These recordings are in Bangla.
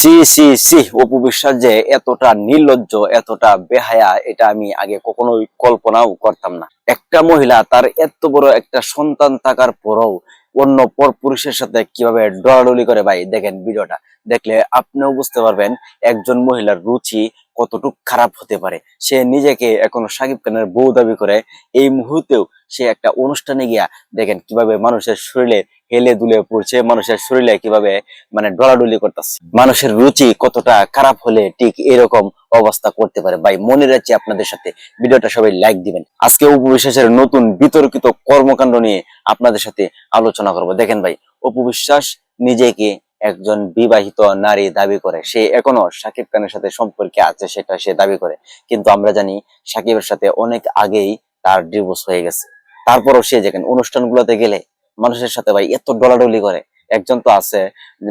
C C C Apu Biswas যে এতটা নির্লজ্জ এতটা বেহায়া এটা আমি আগে কখনোই কল্পনাও করতাম না। একটা মহিলা তার এত বড় একটা সন্তান থাকার পরেও অন্য পর পুরুষের সাথে কিভাবে ডলাডলি করে, ভাই দেখেন ভিডিওটা দেখলে আপনিও বুঝতে পারবেন একজন মহিলার রুচি কতটুকু খারাপ হতে পারে। সে নিজেকে এখনো শাকিব খানের বউ দাবি করে, এই মুহূর্তেও সে একটা অনুষ্ঠানে গিয়া দেখেন কিভাবে মানুষের শরীরে হেলে দুলে পড়ছে, মানুষের শরীরে কিভাবে মানে ডলাডলি করতেছে। মানুষের রুচি কতটা খারাপ হলে ঠিক এরকম অবস্থা করতে পারে। ভাই মনে রাখছি আপনাদের সাথে ভিডিওটা সবাই লাইক দিবেন। আজকে অপু বিশ্বাসের নতুন বিতর্কিত কর্মকাণ্ড নিয়ে আপনাদের সাথে আলোচনা করব। দেখেন ভাই, অপু বিশ্বাস নিজেকে একজন বিবাহিত নারী দাবি করে, সে এখনো শাকিব খানের সাথে সম্পর্কে আছে সেটা সে দাবি করে, কিন্তু আমরা জানি শাকিবের সাথে অনেক আগেই তার ডিভোর্স হয়ে গেছে। তারপরও সে দেখেন অনুষ্ঠানগুলোতে গেলে মানুষের সাথে ভাই এত ডলাডলি করে। একজন তো আছে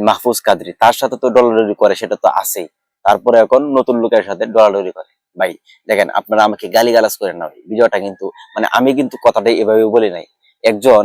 মাহফুজ কাদরি, তার সাথে তো ডলাডলি করে, সেটা তো আছেই। তারপরে এখন নতুন লোকের সাথে ডলাডলি করে। ভাই দেখেন, আপনারা আমাকে গালিগালাজ করেন না ভাই, ভিডিওটা কিন্তু মানে আমি কিন্তু কথাটা এভাবে বলি নাই। একজন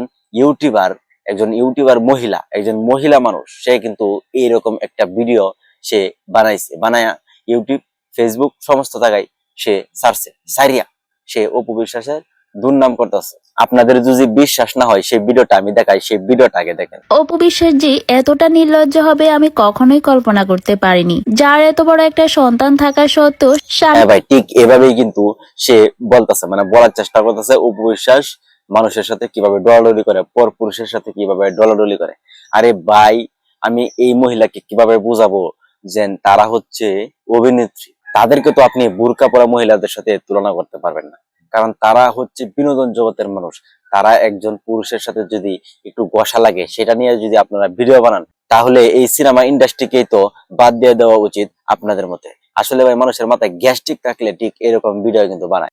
ইউটিউবার মহিলা, একজন মহিলা মানুষ, সে কিন্তু এইরকম একটা ভিডিও সে বানাইছে, বানায়া ইউটিউব ফেসবুক সমস্ত জায়গায় সে ছাড়ছে, সারিয়া সে অপু বিশ্বাসের দুর্নাম করতেছে। আপনাদের যদি বিশ্বাস না হয় সেই ভিডিওটা আমি দেখাই, সেই ভিডিওটা আগে দেখেন। অপু বিশ্বাস জি এতটা নির্লজ্জ হবে আমি কখনোই কল্পনা করতে পারিনি। যার এত বড় একটা সন্তান থাকা সত্ত্বেও হ্যাঁ ভাই, ঠিক এভাবেই কিন্তু সে বলতেছে, মানে বলার চেষ্টা করতেছে অপু বিশ্বাস মানুষের সাথে কিভাবে ডলাডলি করে, পর পুরুষের সাথে কিভাবে ডলাডলি করে। আরে ভাই, আমি এই মহিলাকে কিভাবে বুঝাবো যে তারা হচ্ছে অভিনেত্রী? তাদেরকে তো আপনি বুরকা পরা মহিলাদের সাথে তুলনা করতে পারবেন না, কারণ তারা হচ্ছে বিনোদন জগতের মানুষ। তারা একজন পুরুষের সাথে যদি একটু ঘষা লাগে সেটা নিয়ে যদি আপনারা ভিডিও বানান, তাহলে এই সিনেমা ইন্ডাস্ট্রিকেই তো বাদ দিয়ে দেওয়া উচিত আপনাদের মতে। আসলে ভাই, মানুষের মাথায় গ্যাস্ট্রিক থাকলে ঠিক এরকম ভিডিও কিন্তু বানায়।